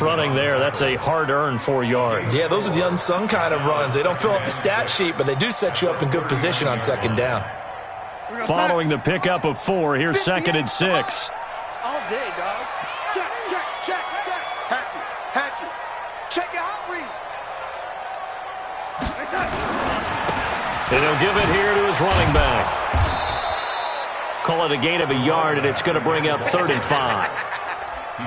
Tough running there. That's a hard-earned 4 yards. Yeah, those are the unsung kind of runs. They don't fill up the stat sheet, but they do set you up in good position on second down. Following the pickup of 4, here's 2nd and 6. All day, dog. Check, check, check, check. Hatchet. Check your hot read. And he'll give it here to his running back. Call it a gain of a yard, and it's going to bring up 3rd and 5.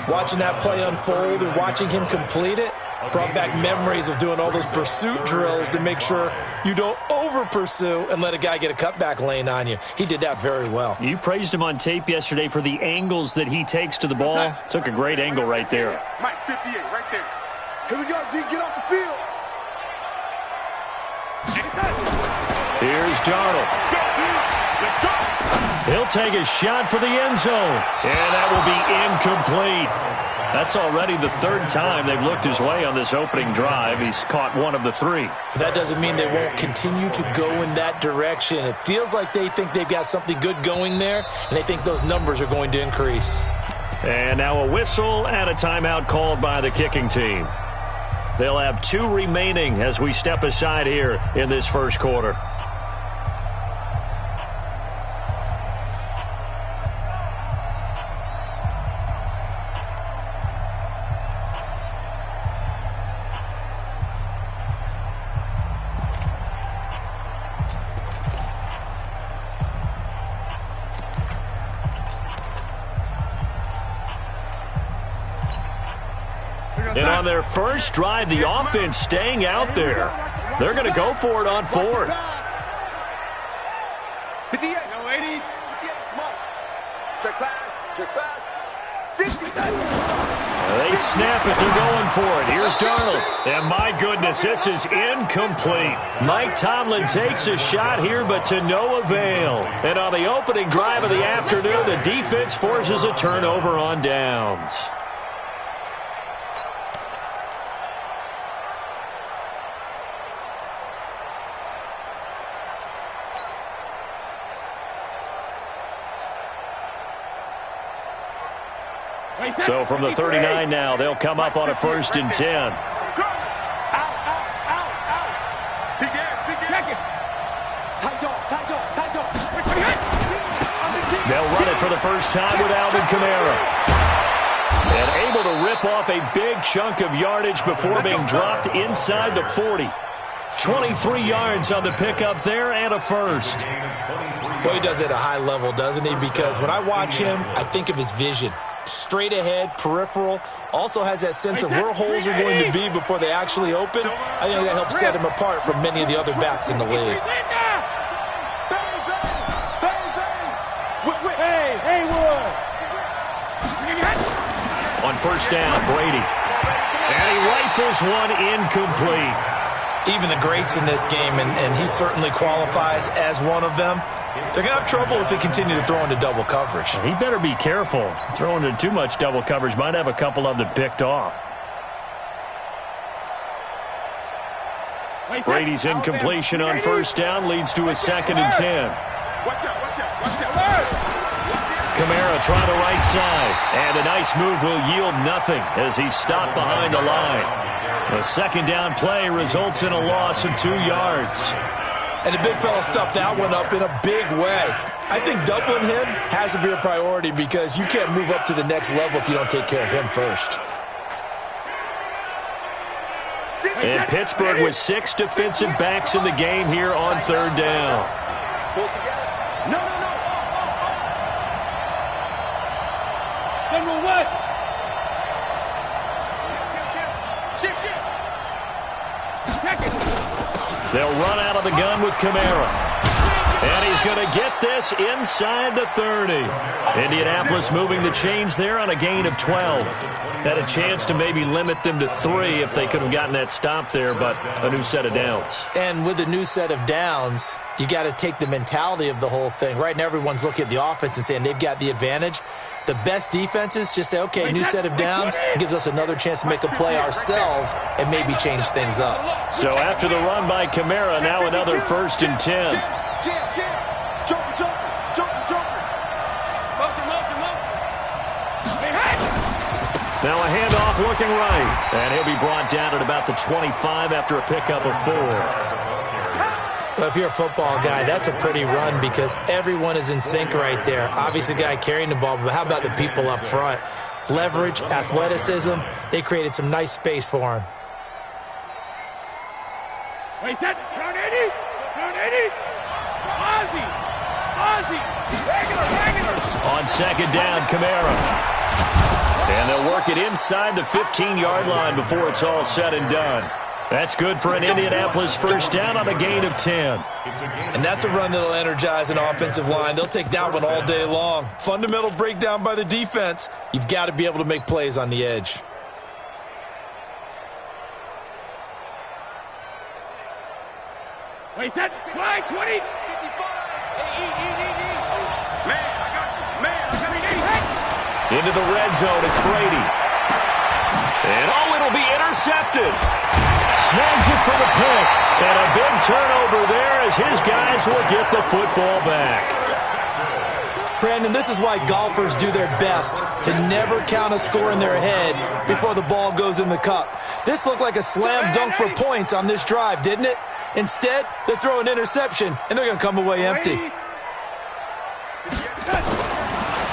Watching that play unfold and watching him complete it brought back memories of doing all those pursuit drills to make sure you don't over-pursue and let a guy get a cutback lane on you. He did that very well. You praised him on tape yesterday for the angles that he takes to the ball. Took a great angle right there. Mike 58, right there. Here we go, G. Get off the field. Here's Darnold. He'll take a shot for the end zone. And that will be incomplete. That's already the 3rd time they've looked his way on this opening drive. He's caught 1 of the 3. That doesn't mean they won't continue to go in that direction. It feels like they think they've got something good going there, and they think those numbers are going to increase. And now a whistle and a timeout called by the kicking team. They'll have 2 remaining as we step aside here in this first quarter. And on their first drive, the offense staying out there. They're going to go for it on 4th. 58, no 80. 58, come on. Check pass. 50 seconds. They snap it. They're going for it. Here's Darnold. And my goodness, this is incomplete. Mike Tomlin takes a shot here, but to no avail. And on the opening drive of the afternoon, the defense forces a turnover on downs. So from the 39 now, they'll come up on a 1st and 10. Out. Check it. Tight dog. They'll run it for the first time with Alvin Kamara. And able to rip off a big chunk of yardage before being dropped inside the 40. 23 yards on the pickup there and a first. Boy, he does it at a high level, doesn't he? Because when I watch him, I think of his vision. Straight ahead, peripheral, also has that sense of where holes are going to be before they actually open. I think that helps set him apart from many of the other backs in the league. On first down, Brady. And he rifles one incomplete. Even the greats in this game, and he certainly qualifies as one of them, they're going to have trouble if they continue to throw into double coverage. He better be careful. Throwing into too much double coverage might have a couple of them picked off. Brady's incompletion on first down leads to a 2nd and 10. Kamara trying the right side. And a nice move will yield nothing as he's stopped behind the line. The 2nd down play results in a loss of 2 yards. And the big fella stuffed that one up in a big way. I think doubling him has to be a priority because you can't move up to the next level if you don't take care of him first. And Pittsburgh with 6 defensive backs in the game here on 3rd down. No. General West. Shift. Check it. They'll run out of the gun with Kamara. And he's going to get this inside the 30. Indianapolis moving the chains there on a gain of 12. Had a chance to maybe limit them to 3 if they could have gotten that stop there, but a new set of downs. And with a new set of downs, you got to take the mentality of the whole thing. Right now, everyone's looking at the offense and saying they've got the advantage. The best defenses just say, okay, new set of downs. It gives us another chance to make a play ourselves and maybe change things up. So after the run by Kamara, now another 1st and 10. Now a handoff looking right. And he'll be brought down at about the 25 after a pickup of 4. Well, if you're a football guy, that's a pretty run because everyone is in sync right there. Obviously, the guy carrying the ball, but how about the people up front? Leverage, athleticism, they created some nice space for him. Wait, that, round 80, round 80. Ozzie, regular. On second down, Kamara. And they'll work it inside the 15-yard line before it's all said and done. That's good for an Indianapolis first down on a gain of 10. And that's a run that'll energize an offensive line. They'll take that one all day long. Fundamental breakdown by the defense. You've got to be able to make plays on the edge. Wait, that, right, 20. 55. Man, I got you. Into the red zone, it's Brady. And it'll be intercepted. Snags it for the pick. And a big turnover there as his guys will get the football back. Brandon, this is why golfers do their best to never count a score in their head before the ball goes in the cup. This looked like a slam dunk for points on this drive, didn't it? Instead, they throw an interception, and they're going to come away empty.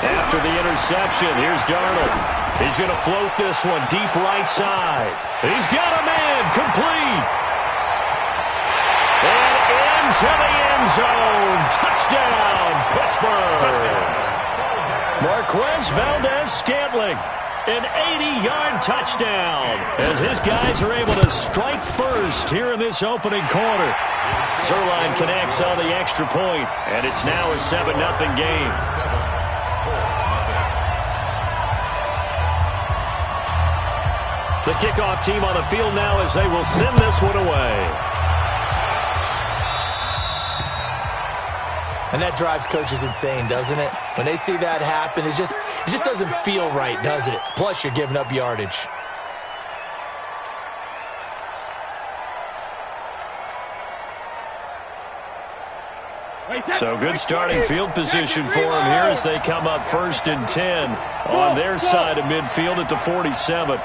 After the interception, here's Darnold. He's going to float this one deep right side. He's got a man, complete. And into the end zone. Touchdown, Pittsburgh. Marquez Valdez-Scantling. An 80-yard touchdown as his guys are able to strike first here in this opening quarter. Zuerlein connects on the extra point, and it's now a 7-0 game. The kickoff team on the field now as they will send this one away. And that drives coaches insane, doesn't it? When they see that happen, it just doesn't feel right, does it? Plus, you're giving up yardage. So good starting field position for them here as they come up 1st and 10 on their side of midfield at the 47.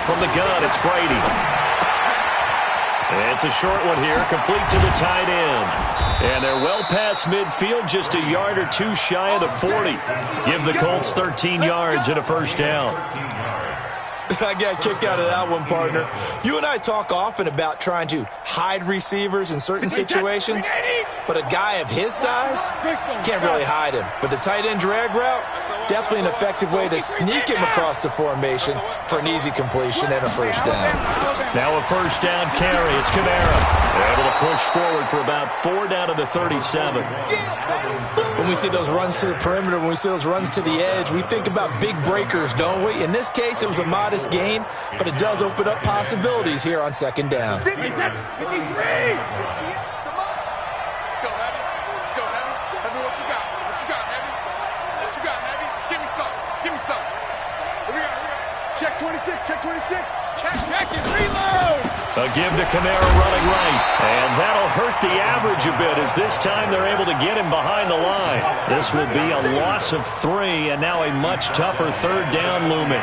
From the gun, it's Brady. It's a short one here, complete to the tight end. And they're well past midfield, just a yard or two shy of the 40. Give the Colts 13 yards and a first down. I got a kick out of that one, partner. You and I talk often about trying to hide receivers in certain situations, but a guy of his size can't really hide him. But the tight end drag route, definitely an effective way to sneak him across the formation for an easy completion and a first down. Now a first down carry. It's Kamara. Able to push forward for about 4 down to the 37. When we see those runs to the perimeter, when we see those runs to the edge, we think about big breakers, don't we? In this case, it was a modest gain, but it does open up possibilities here on second down. 53! Let's go, Heavy. Let's go, Heavy. Heavy, what you got? What you got, Heavy? What you got, Heavy? Give me some. Give me some. Here we go. Check 26. Check 26. Check and reload. A give to Kamara running right. And that'll hurt the average a bit as this time they're able to get him behind the line. This will be a loss of 3 and now a much tougher third down looming.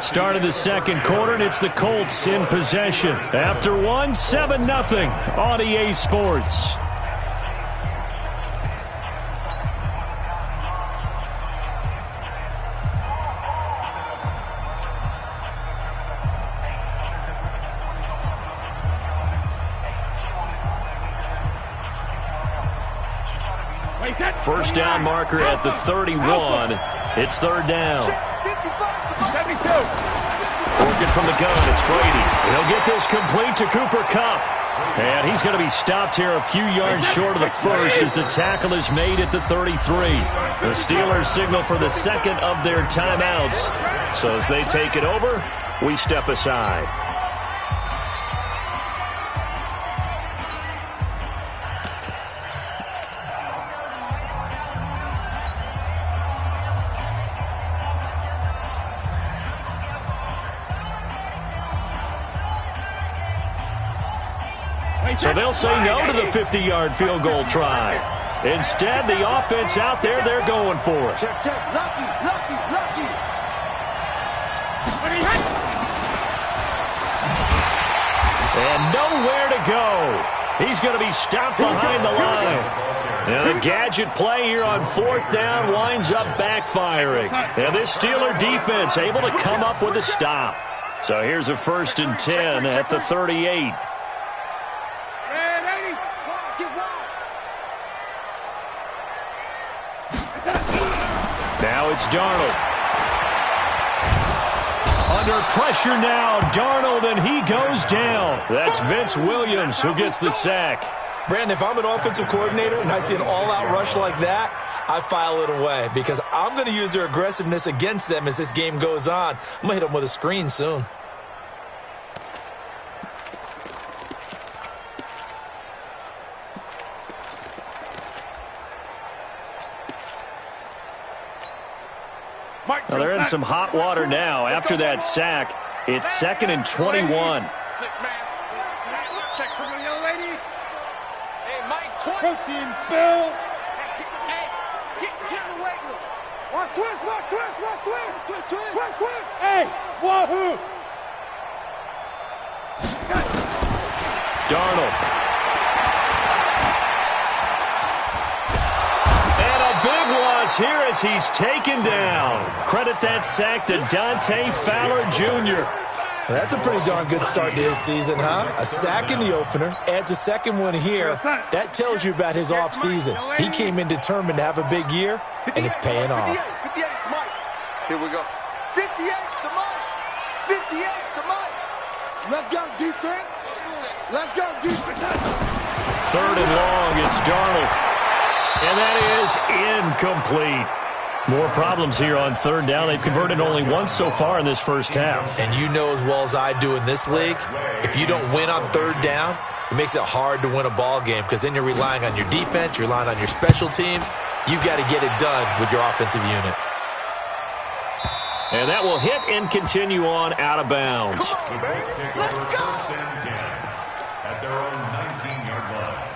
Start of the second quarter, and it's the Colts in possession. After one, 7-0 on EA Sports. First down marker at the 31. It's third down. Working from the gun, it's Brady. He'll get this complete to Cooper Kupp. And he's going to be stopped here a few yards short of the first as the tackle is made at the 33. The Steelers signal for the second of their timeouts. So as they take it over, we step aside. So they'll say no to the 50-yard field goal try. Instead, the offense out there, they're going for it. Check, check. Lucky, lucky, lucky. And nowhere to go. He's going to be stopped behind the line. And a gadget play here on 4th down winds up backfiring. And this Steeler defense able to come up with a stop. So here's a 1st and 10 at the 38. Now it's Darnold. Under pressure now, Darnold, and he goes down. That's Vince Williams who gets the sack. Brandon, if I'm an offensive coordinator and I see an all-out rush like that, I file it away because I'm going to use their aggressiveness against them as this game goes on. I'm going to hit them with a screen soon. Well, they're in some hot water now. After that sack, it's 2nd and 21. 6-man. Check for the young lady. Hey, Mike, 20. Protein spill. Hey, get in the weight room. Watch twist, watch twist, watch twist. Twist, twist. Twist, twist. Hey, wahoo. Darnold. And a big loss here as he's taken down. Credit that sack to Dante Fowler Jr. That's a pretty darn good start to his season, huh? A sack in the opener, adds a second one here. That tells you about his offseason. He came in determined to have a big year, and it's paying off. 58 to Mike. Here we go. 58 to Mike. 58 to Mike. Let's go, defense. Let's go, defense. 3rd and long, it's Darnold. And that is incomplete. More problems here on 3rd down. They've converted only once so far in this first half. And you know as well as I do in this league, if you don't win on 3rd down, it makes it hard to win a ball game because then you're relying on your defense, you're relying on your special teams. You've got to get it done with your offensive unit. And that will hit and continue on out of bounds. Let's go. At their own 19-yard line.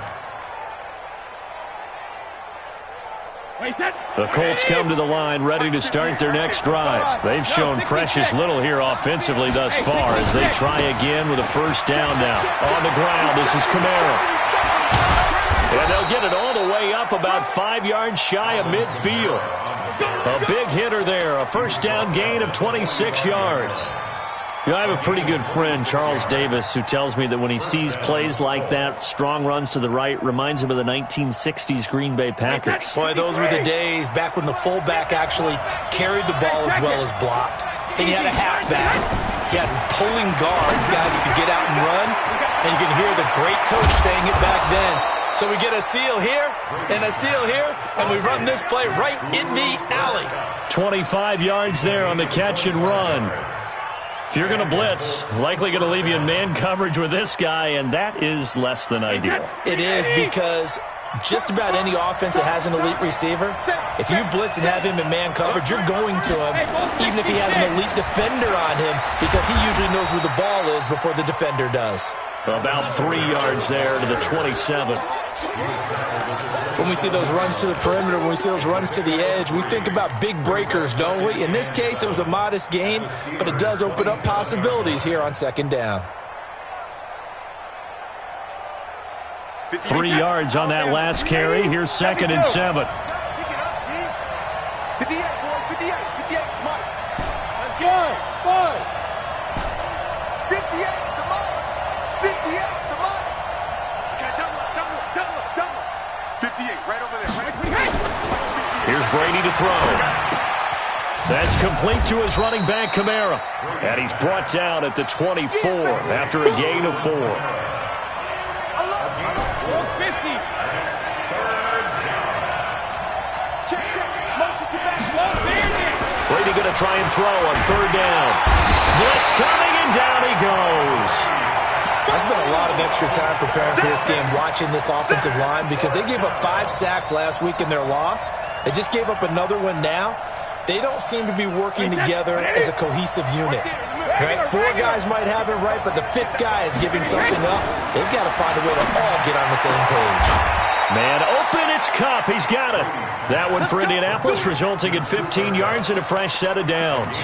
The Colts come to the line ready to start their next drive. They've shown precious little here offensively thus far as they try again with a 1st down now. On the ground, this is Kamara. And they'll get it all the way up about 5 yards shy of midfield. A big hitter there, a 1st down gain of 26 yards. You know, I have a pretty good friend, Charles Davis, who tells me that when he sees plays like that, strong runs to the right, reminds him of the 1960s Green Bay Packers. Boy, those were the days back when the fullback actually carried the ball as well as blocked. And you had a halfback. You had pulling guards, guys who could get out and run. And you can hear the great coach saying it back then. So we get a seal here and a seal here, and we run this play right in the alley. 25 yards there on the catch and run. If you're going to blitz, likely going to leave you in man coverage with this guy, and that is less than ideal. It is because just about any offense that has an elite receiver, if you blitz and have him in man coverage, you're going to him, even if he has an elite defender on him, because he usually knows where the ball is before the defender does. About 3 yards there to the 27. When we see those runs to the perimeter, when we see those runs to the edge, we think about big breakers, don't we? In this case, it was a modest gain, but it does open up possibilities here on 2nd down. 3 yards on that last carry. Here's 2nd and 7. 58, boy. 58. 58 to Mike. Let's go. 58 to Mike. 58 to Mike. Okay, double up. 58, right over there. Right. Here's Brady to throw. That's complete to his running back, Kamara. And he's brought down at the 24 after a gain of 4. 50. Check. Motion to back. Brady going to try and throw on 3rd down. Blitz coming, and down he goes. I spent a lot of extra time preparing for this game watching this offensive line because they gave up 5 sacks last week in their loss. They just gave up another one now. They don't seem to be working together as a cohesive unit. Right? 4 guys might have it right, but the 5th guy is giving something up. They've got to find a way to all get on the same page. Man open It's Kupp. He's got it. That one for Indianapolis, resulting in 15 yards and a fresh set of downs.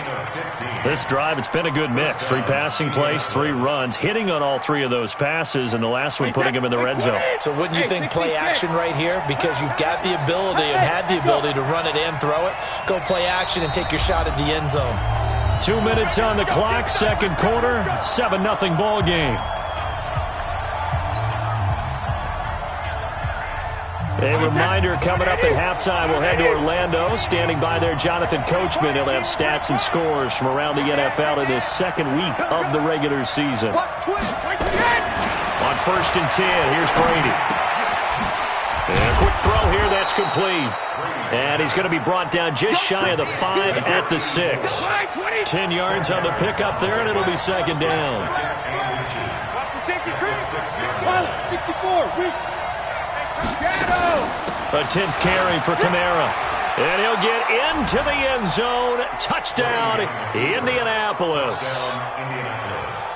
This drive, it's been a good mix. 3 passing plays, 3 runs, hitting on all 3 of those passes, and the last one putting him in the red zone. So wouldn't you think play action right here? Because you've got the ability and had the ability to run it and throw it. Go play action and take your shot at the end zone. 2 minutes on the clock, second quarter, 7-0 ball game. A reminder coming up at halftime, we'll head to Orlando. Standing by there, Jonathan Coachman. He'll have stats and scores from around the NFL in this second week of the regular season. On 1st and 10, here's Brady. And a quick throw here, that's complete. And he's going to be brought down just shy of the 5 at the 6. 10 yards on the pickup there, and it'll be second down. Watch the safety, Chris. 64, weak. A 10th carry for Kamara. And he'll get into the end zone. Touchdown, Indianapolis.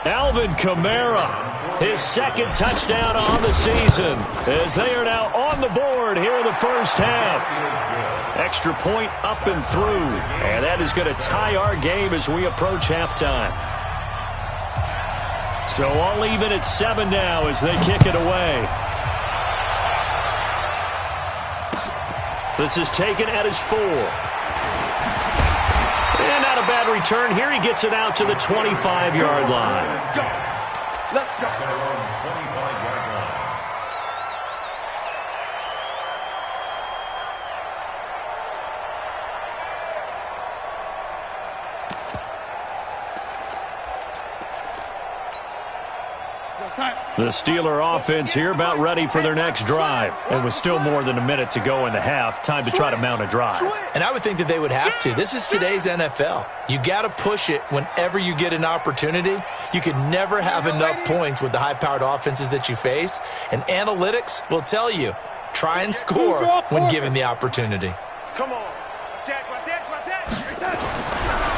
Alvin Kamara, his second touchdown on the season, as they are now on the board here in the first half. Extra point up and through. And that is going to tie our game as we approach halftime. So all even at 7 now as they kick it away. This is taken at his 4. And not a bad return here. He gets it out to the 25-yard line. Let's go. Let's go. The Steeler offense here about ready for their next drive. And with still more than a minute to go in the half, time to try to mount a drive. And I would think that they would have to. This is today's NFL. You got to push it whenever you get an opportunity. You can never have enough points with the high-powered offenses that you face. And analytics will tell you, try and score when given the opportunity. Come on. Watch that.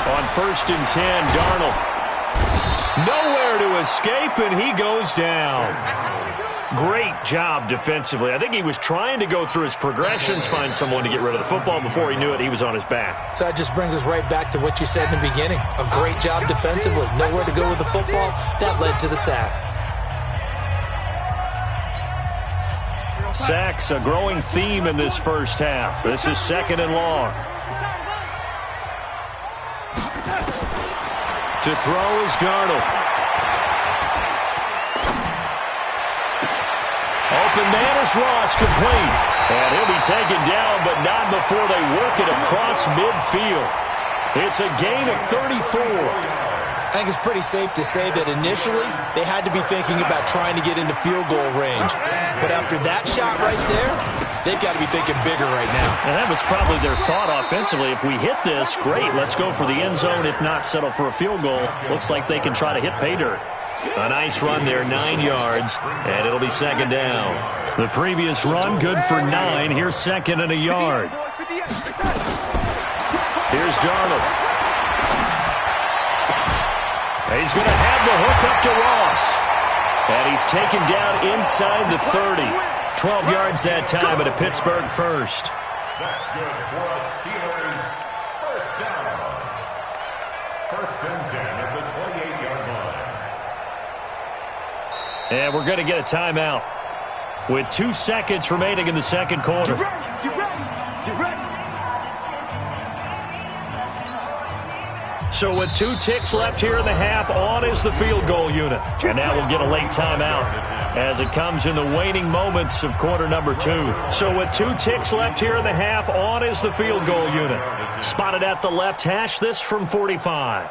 On 1st and 10, Darnold. Nowhere to escape, and he goes down. Great job defensively. I think he was trying to go through his progressions, find someone to get rid of the football. Before he knew it, he was on his back. So that just brings us right back to what you said in the beginning. A great job defensively. Nowhere to go with the football. That led to the sack. Sacks, a growing theme in this first half. This is 2nd and long. To throw is Darnold. Open man is Ross, complete. And he'll be taken down, but not before they work it across midfield. It's a gain of 34. I think it's pretty safe to say that initially they had to be thinking about trying to get into field goal range. But after that shot right there, they've got to be thinking bigger right now. And that was probably their thought offensively. If we hit this, great, let's go for the end zone. If not, settle for a field goal. Looks like they can try to hit pay dirt. A nice run there, 9 yards, and it'll be second down. The previous run, good for 9. Here's 2nd and a yard. Here's Darnold. He's going to have the hook up to Ross. And he's taken down inside the 30. 12 yards that time at a Pittsburgh first. That's good for a Steelers first down. 1st and 10 at the 28-yard line. And we're going to get a timeout with 2 seconds remaining in the second quarter. Get ready. So with 2 ticks left here in the half, on is the field goal unit. And now we'll get a late timeout as it comes in the waning moments of quarter number 2. So with 2 ticks left here in the half, on is the field goal unit. Spotted at the left hash, this from 45.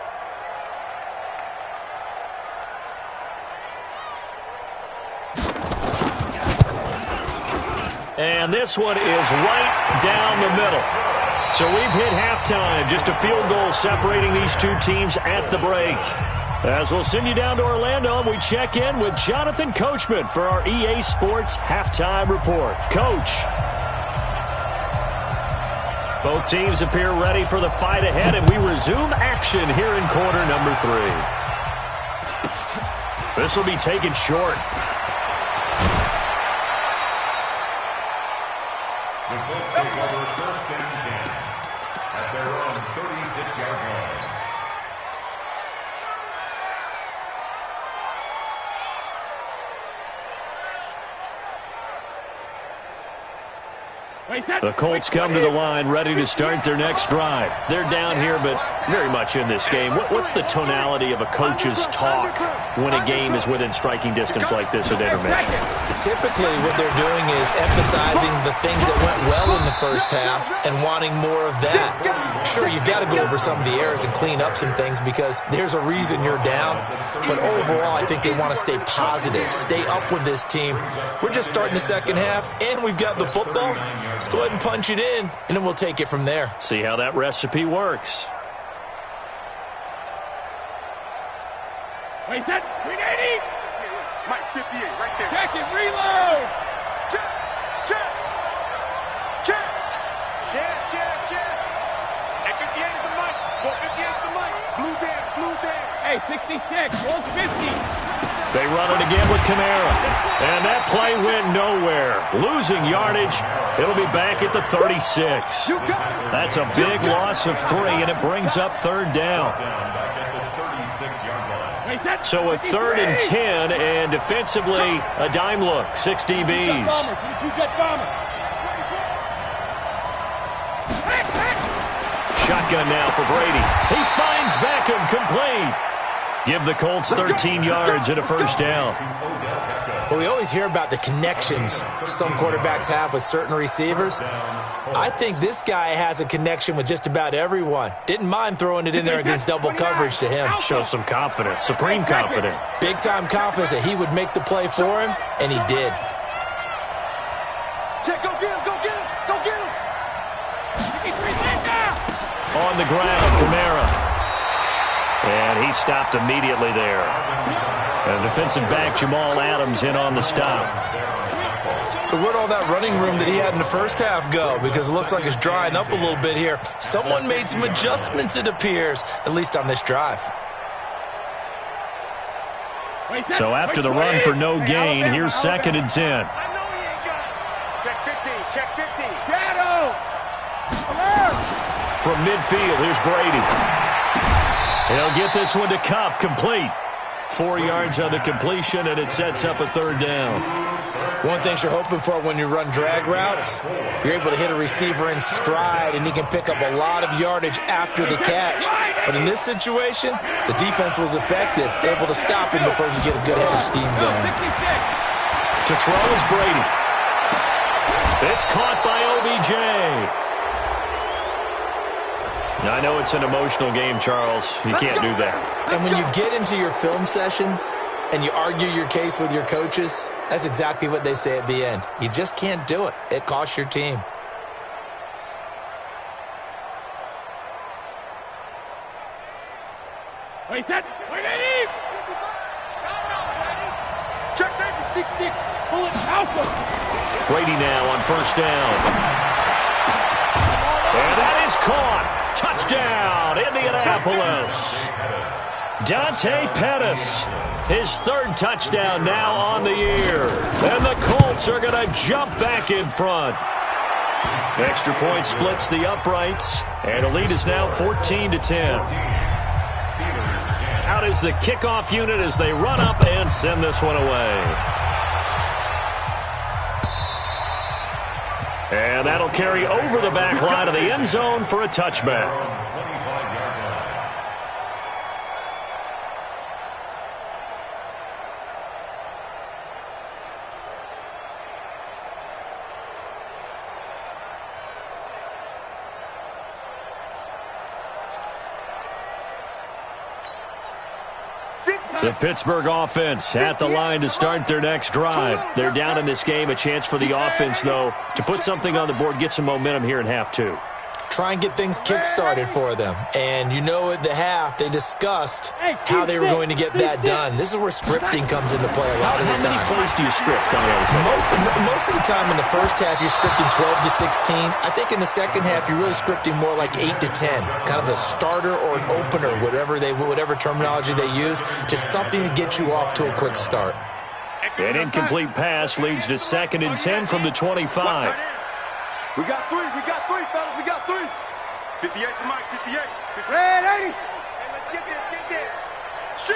And this one is right down the middle. So we've hit halftime. Just a field goal separating these 2 teams at the break. As we'll send you down to Orlando, we check in with Jonathan Coachman for our EA Sports Halftime Report. Coach. Both teams appear ready for the fight ahead, and we resume action here in quarter number 3. This will be taken short. take over 1st and 10 at their own 36-yard line. The Colts come to the line ready to start their next drive. They're down here, but very much in this game. What's the tonality of a coach's talk when a game is within striking distance like this at intermission? Typically, what they're doing is emphasizing the things that went well in the first half and wanting more of that. Sure, you've got to go over some of the errors and clean up some things because there's a reason you're down. But overall, I think they want to stay positive, stay up with this team. We're just starting the second half, and we've got the football. Let's go ahead and punch it in, and then we'll take it from there. See how that recipe works. Wait, that 380. Mike, 58, right there. Check it, reload. Check, check, check. Check. Hey, 58 is the mic. Go 58 is the mic. Blue dance. Hey, 66, roll 50. They run it again with Kamara. And that play went nowhere. Losing yardage. It'll be back at the 36. That's a big loss of 3, and it brings up 3rd down. So a 3rd and 10, and defensively, a dime look. 6 DBs. Shotgun now for Brady. He finds Beckham complete. Give the Colts 13 yards and a 1st down. Well, we always hear about the connections some quarterbacks have with certain receivers. I think this guy has a connection with just about everyone. Didn't mind throwing it in there against double coverage to him. Shows some confidence, supreme confidence. Big-time confidence that he would make the play for him, and he did. Check, go get him. On the ground, Kamara. And he stopped immediately there. And defensive back Jamal Adams in on the stop. So where'd all that running room that he had in the first half go? Because it looks like it's drying up a little bit here. Someone made some adjustments, it appears, at least on this drive. So after the run for no gain, here's 2nd and 10. Check 15, check 15. Shadow! From midfield, here's Brady. He'll get this one to Kupp, complete. 4 yards on the completion, and it sets up a 3rd down. One thing you're hoping for when you run drag routes, you're able to hit a receiver in stride, and he can pick up a lot of yardage after the catch. But in this situation, the defense was effective, able to stop him before he could get a good head of steam going. To throw is Brady. It's caught by OBJ. Now, I know it's an emotional game, Charles. You can't do that. And when you get into your film sessions and you argue your case with your coaches, that's exactly what they say at the end. You just can't do it. It costs your team. Wait, that. Wait, Eddie! Check safety, 6-6. Bullet alpha. Brady now on 1st down. And that is caught. Touchdown, Indianapolis. Dante Pettis, his 3rd touchdown now on the year. And the Colts are going to jump back in front. Extra point splits the uprights, and the lead is now 14-10. Out is the kickoff unit as they run up and send this one away. And that'll carry over the back line of the end zone for a touchback. The Pittsburgh offense at the line to start their next drive. They're down in this game. A chance for the offense, though, to put something on the board, get some momentum here in half 2. Try and get things kick-started for them. And you know at the half, they discussed how they were going to get that done. This is where scripting comes into play a lot of the time. How many plays do you script coming out of the second? Most of the time in the first half, you're scripting 12 to 16. I think in the second half, you're really scripting more like 8 to 10. Kind of a starter or an opener, whatever terminology they use. Just something to get you off to a quick start. An incomplete pass leads to 2nd and 10 from the 25. We got three, fellas, we got three. 58 to Mike, 58. Red 80. Hey, let's get this. Shit.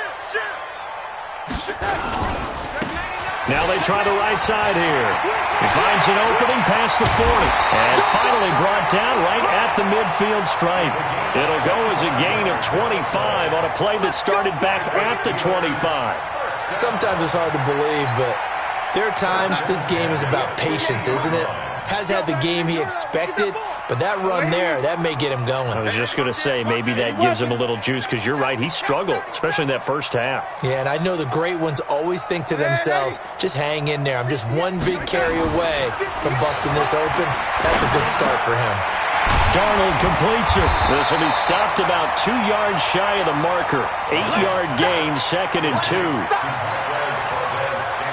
Now they try the right side here. He finds an opening past the 40. And finally brought down right at the midfield stripe. It'll go as a gain of 25 on a play that started back at the 25. Sometimes it's hard to believe, but there are times this game is about patience, isn't it? Has had the game he expected, but that run there, that may get him going. I was just going to say, maybe that gives him a little juice, because you're right, he struggled, especially in that first half. Yeah, and I know the great ones always think to themselves, just hang in there. I'm just one big carry away from busting this open. That's a good start for him. Darnold completes it. This will be stopped about 2 yards shy of the marker. 8-yard gain, 2nd and 2.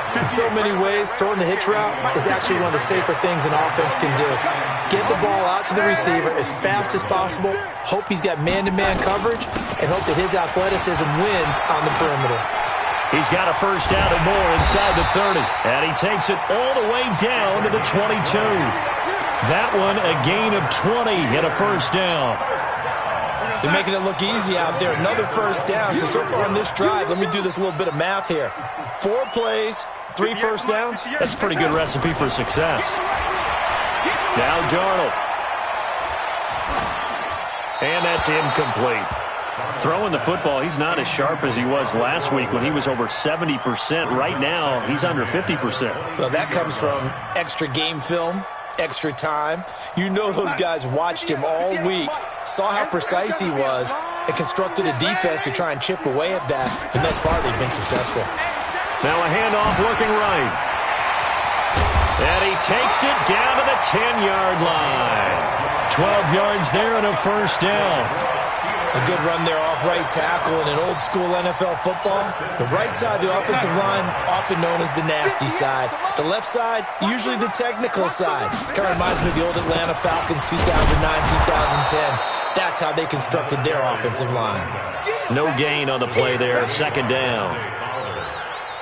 In so many ways, throwing the hitch route is actually one of the safer things an offense can do. Get the ball out to the receiver as fast as possible, hope he's got man-to-man coverage, and hope that his athleticism wins on the perimeter. He's got a first down and more inside the 30, and he takes it all the way down to the 22. That one a gain of 20 and a first down. They're making it look easy out there. Another first down. So far on this drive, let me do this little bit of math here. 4 plays, 3 first downs. That's a pretty good recipe for success. Now Darnold. And that's incomplete. Throwing the football, he's not as sharp as he was last week when he was over 70%. Right now, he's under 50%. Well, that comes from extra game film, extra time. You know those guys watched him all week, saw how precise he was, and constructed a defense to try and chip away at that. And thus far, they've been successful. Now a handoff looking right. And he takes it down to the 10-yard line. 12 yards there and a first down. A good run there off right tackle in an old-school NFL football. The right side of the offensive line, often known as the nasty side. The left side, usually the technical side. Kind of reminds me of the old Atlanta Falcons 2009-2010. That's how they constructed their offensive line. No gain on the play there, 2nd down.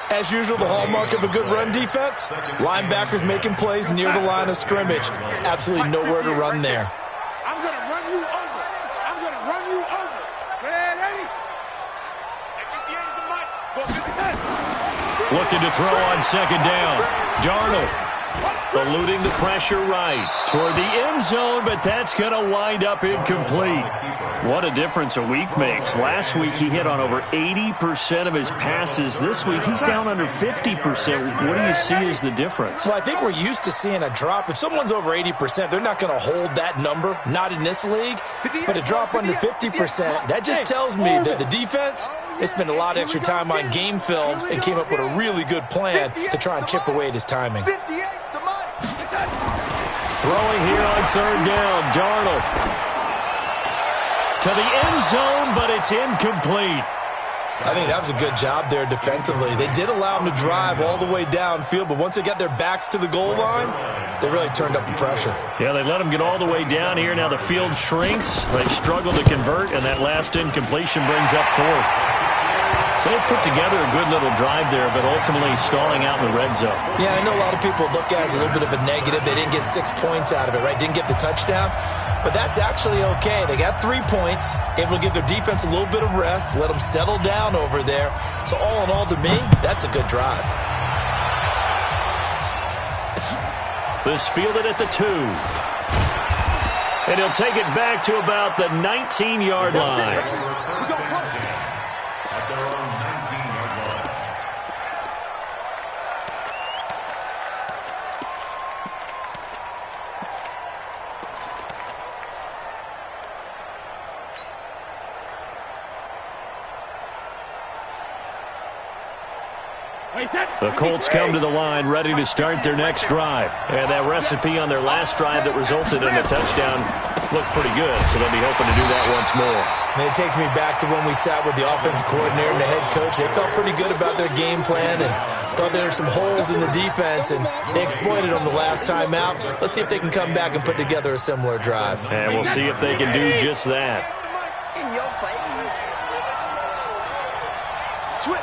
As usual, the hallmark of a good run defense, linebackers making plays near the line of scrimmage. Absolutely nowhere to run there. I'm going to run you over. I'm going to run you over. Red 80. 58 is a mic. Go 58. Looking to throw on 2nd down. Darnold eluding the pressure right toward the end zone, but that's going to wind up incomplete. What a difference a week makes. Last week he hit on over 80% of his passes. This week he's down under 50%. What do you see as the difference? Well, I think we're used to seeing a drop. If someone's over 80%, they're not going to hold that number, not in this league. But a drop under 50%, that just tells me that the defense, they spent a lot of extra time on game films and came up with a really good plan to try and chip away at his timing. Throwing here on 3rd down, Darnold. To the end zone, but it's incomplete. I think that was a good job there defensively. They did allow him to drive all the way downfield, but once they got their backs to the goal line, they really turned up the pressure. Yeah, they let him get all the way down here. Now the field shrinks. They've struggled to convert, and that last incompletion brings up 4th. So they put together a good little drive there, but ultimately stalling out in the red zone. Yeah, I know a lot of people look at it as a little bit of a negative. They didn't get 6 points out of it, right? Didn't get the touchdown. But that's actually okay. They got 3 points, able to give their defense a little bit of rest, let them settle down over there. So all in all, to me, that's a good drive. This fielded at the 2. And he'll take it back to about the 19-yard line. The Colts come to the line ready to start their next drive. And that recipe on their last drive that resulted in a touchdown looked pretty good, so they'll be hoping to do that once more. And it takes me back to when we sat with the offensive coordinator and the head coach. They felt pretty good about their game plan and thought there were some holes in the defense, and they exploited them the last time out. Let's see if they can come back and put together a similar drive. And we'll see if they can do just that. In your face. Switch.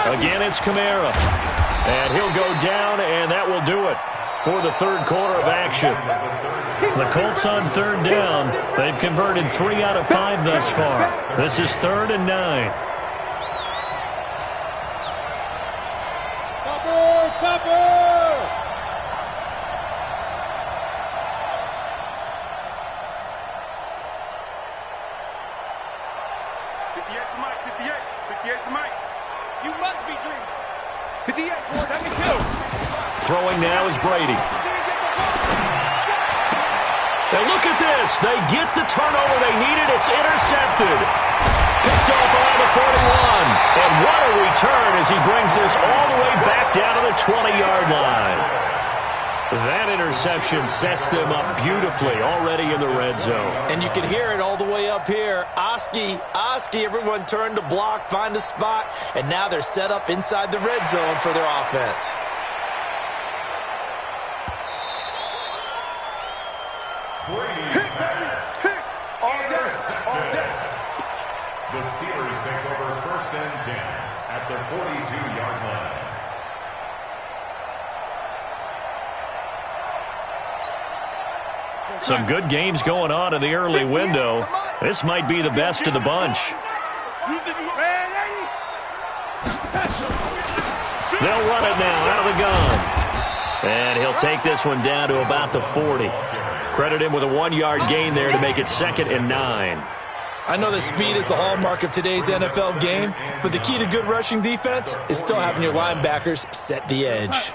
Again, it's Kamara. And he'll go down, and that will do it for the third quarter of action. The Colts on third down. They've converted 3 out of 5 thus far. This is 3rd and 9. Chopper! 58 to Mike, 58. 58 to Mike. You must be dreaming. 58, board, let me kill. Throwing now is Brady. Now look at this. They get the turnover they needed. It's intercepted. Picked off around the 41. And what a return as he brings this all the way back down to the 20-yard line. That interception sets them up beautifully already in the red zone. And you can hear it all the way up here. Oski, everyone turned to block, find a spot, and now they're set up inside the red zone for their offense. The Steelers take over 1st and 10 at the 42-yard line. Some good games going on in the early window. This might be the best of the bunch. They'll run it now out of the gun. And he'll take this one down to about the 40. Credit him with a 1-yard gain there to make it 2nd and 9. I know that speed is the hallmark of today's NFL game, but the key to good rushing defense is still having your linebackers set the edge.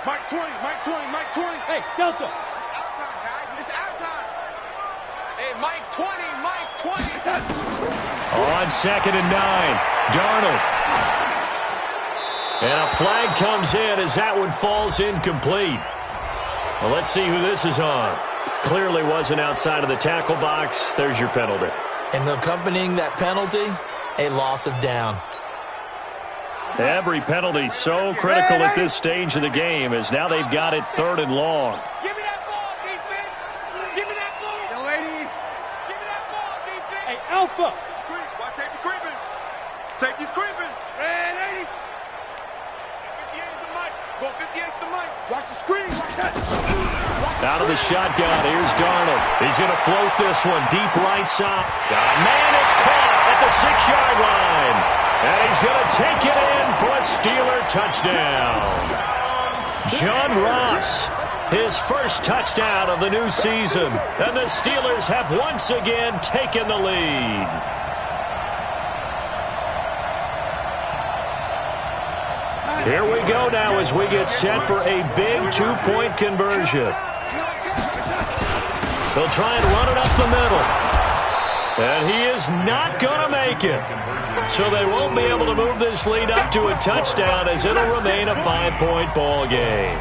Mike 20, Mike 20, Mike 20. Hey, Delta. It's out time, guys. It's out time. Hey, Mike 20, Mike 20. On 2nd and 9, Darnold. And a flag comes in as that one falls incomplete. Well, let's see who this is on. Clearly wasn't outside of the tackle box. There's your penalty. And accompanying that penalty, a loss of down. Every penalty so critical at this stage of the game as now they've got it 3rd and long. Give me that ball, defense. Give me that ball. Yo, lady. Give me that ball, defense. Hey, Alpha. Watch safety creeping. Safety's creeping. Red 80. 58 is the mic. Go 58 to the mic. Watch the screen. Watch that. Out of the shotgun, here's Darnold. He's going to float this one deep right side. Man, it's caught at the 6-yard line. And he's going to take it in for a Steeler touchdown. John Ross, his first touchdown of the new season. And the Steelers have once again taken the lead. Here we go now as we get set for a big 2-point conversion. They'll try and run it up the middle. And he is not going to make it. So they won't be able to move this lead up to a touchdown as it'll remain a 5-point ball game.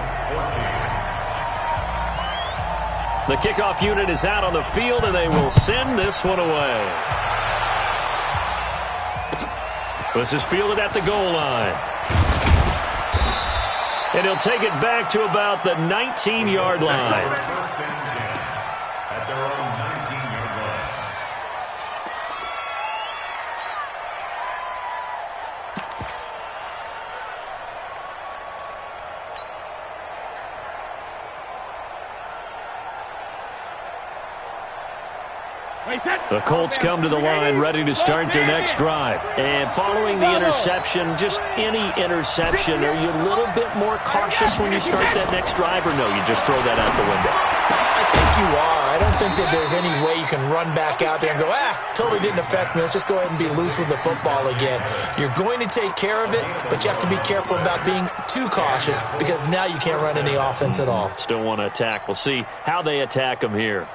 The kickoff unit is out on the field, and they will send this one away. This is fielded at the goal line. And he'll take it back to about the 19-yard line. At their own 19-yard line. The Colts come to the line ready to start their next drive. And following the interception, just any interception, are you a little bit more cautious when you start that next drive, or no, you just throw that out the window? I think you are. I don't think that there's any way you can run back out there and go, totally didn't affect me. Let's just go ahead and be loose with the football again. You're going to take care of it, but you have to be careful about being too cautious because now you can't run any offense at all. Still want to attack. We'll see how they attack them here.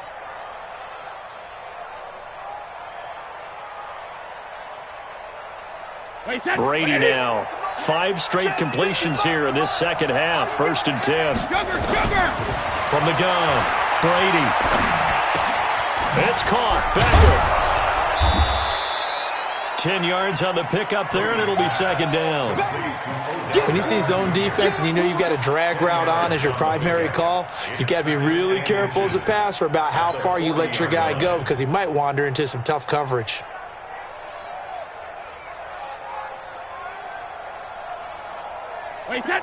Brady now. 5 straight completions here in this second half. 1st and 10. From the gun, Brady. It's caught. Becker. 10 yards on the pickup there, and it'll be 2nd down. When you see zone defense and you know you've got a drag route on as your primary call, you've got to be really careful as a passer about how far you let your guy go because he might wander into some tough coverage.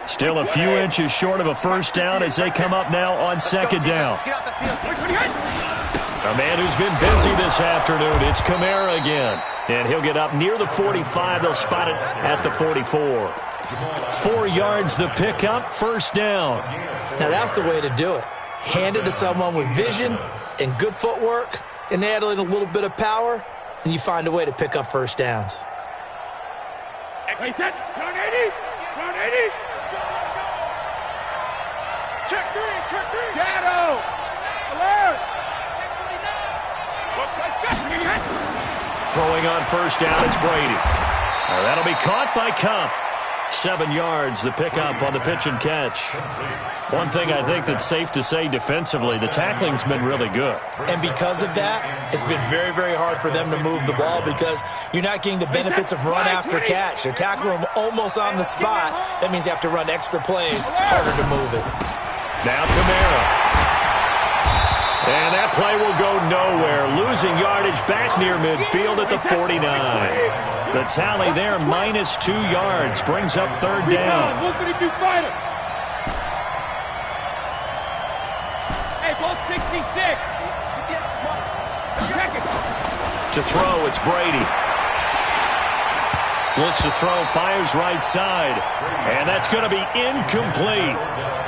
Still a few inches short of a first down as they come up now on second down. A man who's been busy this afternoon, it's Kamara again. And he'll get up near the 45. They'll spot it at the 44. 4 yards the pickup, first down. Now that's the way to do it. Hand it to someone with vision and good footwork, and add in a little bit of power, and you find a way to pick up first downs. Check 3. Shadow. Alert. Throwing on first down, it's Brady. That'll be caught by Kupp. 7 yards, the pickup on the pitch and catch. One thing I think that's safe to say defensively, the tackling's been really good. And because of that, it's been very, very hard for them to move the ball because you're not getting the benefits of run after catch. They're tackling them almost on the spot. That means you have to run extra plays, harder to move it. Now Kamara. And that play will go nowhere. Losing yardage back near midfield at the 49. The tally there, minus 2 yards, brings up third down. 152 fighter. Hey, ball 66. To throw, it's Brady. Looks to throw, fires right side. And that's going to be incomplete.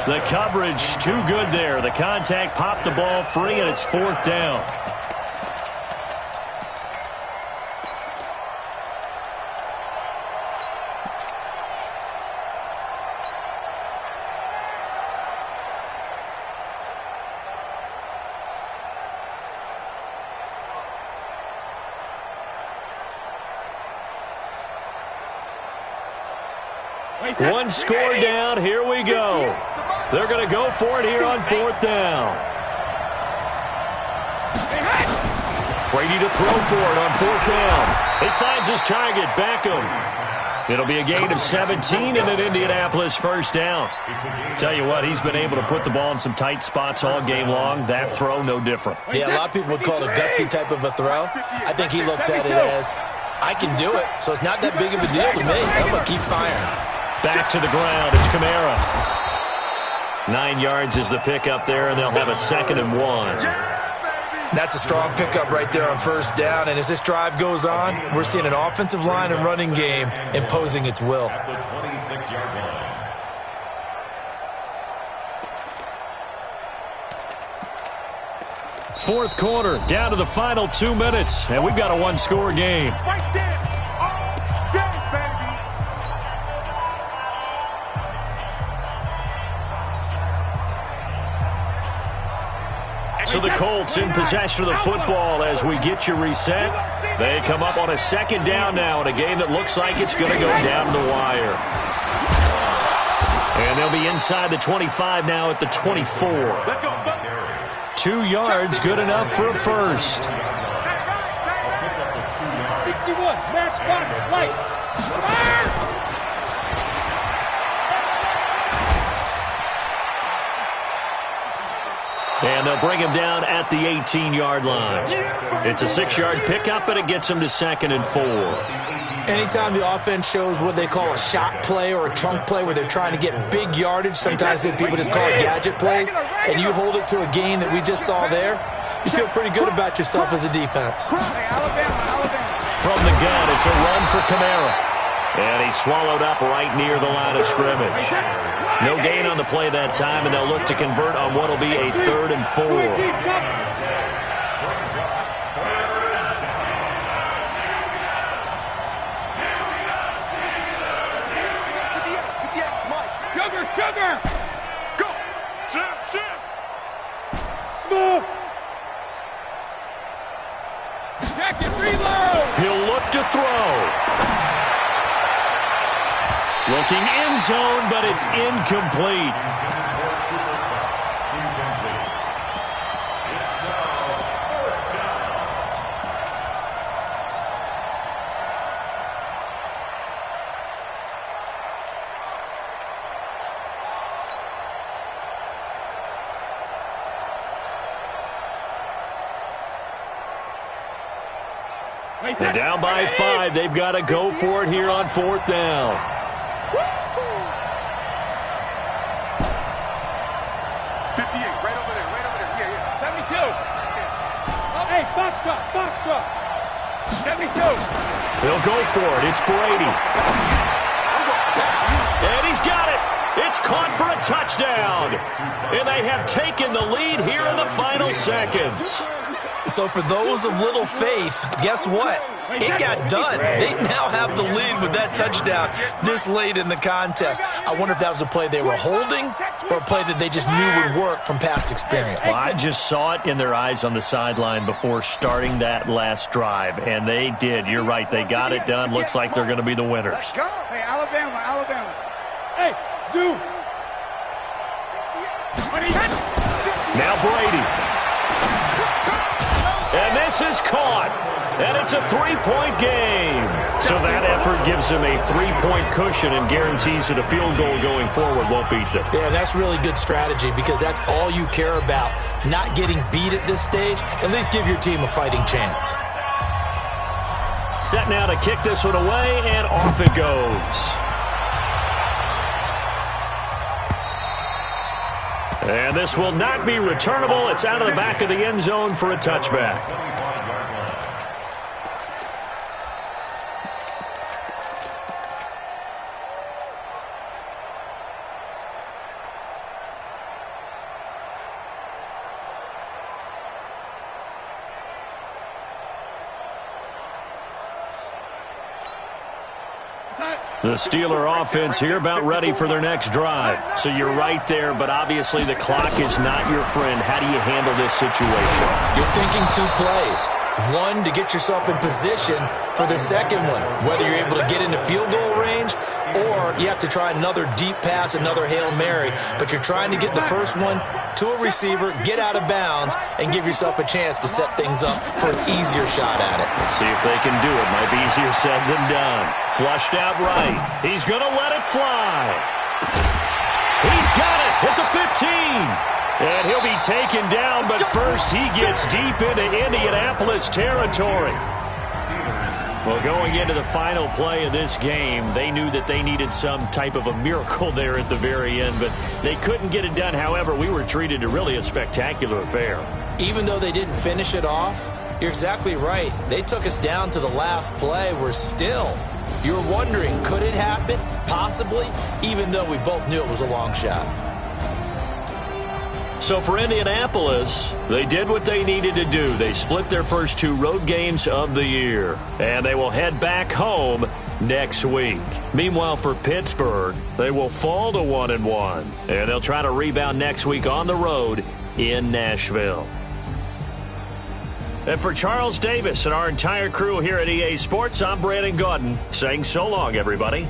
The coverage too good there. The contact popped the ball free, and it's fourth down. One score down. Here we go. They're going to go for it here on fourth down. Brady to throw for it on fourth down. He finds his target, Beckham. It'll be a gain of 17 and an Indianapolis first down. Tell you what, he's been able to put the ball in some tight spots all game long. That throw, no different. Yeah, a lot of people would call it a gutsy type of a throw. I think he looks at it as, I can do it, so it's not that big of a deal to me. I'm going to keep firing. Back to the ground, it's Kamara. 9 yards is the pickup there, and they'll have a 2nd and 1. That's a strong pickup right there on first down, and as this drive goes on, we're seeing an offensive line and running game imposing its will. At the 26-yard line. Fourth quarter, down to the final 2 minutes, and we've got a one-score game. Right there. All day, baby. So the Colts in possession of the football as we get you reset. They come up on a second down now in a game that looks like it's going to go down the wire. And they'll be inside the 25 now at the 24. 2 yards, good enough for a first. 61, matchbox lights. Fire! And they'll bring him down at the 18-yard line. It's a 6-yard pickup, but it gets him to 2nd and 4. Anytime the offense shows what they call a shot play or a trunk play where they're trying to get big yardage, sometimes people just call it gadget plays, and you hold it to a gain that we just saw there, you feel pretty good about yourself as a defense. From the gun, it's a run for Kamara. And he's swallowed up right near the line of scrimmage. No gain on the play that time, and they'll look to convert on what will be a 3rd and 4. Sugar! Go! Shim! Smooth! Jacket, reload! He'll look to throw. Looking end zone, but it's incomplete. They're down by 5. They've got to go for it here on 4th down. box drop. 72. They'll go for it. It's Brady. And he's got it. It's caught for a touchdown. And they have taken the lead here in the final seconds. So for those of little faith, guess what? It got done. They now have the lead with that touchdown this late in the contest. I wonder if that was a play they were holding or a play that they just knew would work from past experience. Well, I just saw it in their eyes on the sideline before starting that last drive, and they did. You're right. They got it done. Looks like they're going to be the winners. Hey, Alabama. Hey, Zoo. Now Brady. And this is caught. And it's a three-point game. So that effort gives them a three-point cushion and guarantees that a field goal going forward won't beat them. Yeah, that's really good strategy because that's all you care about. Not getting beat at this stage. At least give your team a fighting chance. Set now to kick this one away, and off it goes. And this will not be returnable. It's out of the back of the end zone for a touchback. The Steeler offense here about ready for their next drive. So you're right there, but obviously the clock is not your friend. How do you handle this situation? You're thinking two plays. One, to get yourself in position for the second one, whether you're able to get into field goal range or you have to try another deep pass, another Hail Mary, but you're trying to get the first one to a receiver, get out of bounds, and give yourself a chance to set things up for an easier shot at it. Let's see if they can do it. Might be easier said than done. Flushed out right. He's going to let it fly. He's got it at the 15. And he'll be taken down, but first he gets deep into Indianapolis territory. Well, going into the final play of this game, they knew that they needed some type of a miracle there at the very end, but they couldn't get it done. However, we were treated to really a spectacular affair. Even though they didn't finish it off, you're exactly right. They took us down to the last play. We're still, you're wondering, could it happen? Possibly, even though we both knew it was a long shot. So for Indianapolis, they did what they needed to do. They split their first two road games of the year, and they will head back home next week. Meanwhile, for Pittsburgh, they will fall to 1-1, and they'll try to rebound next week on the road in Nashville. And for Charles Davis and our entire crew here at EA Sports, I'm Brandon Gaudin saying so long, everybody.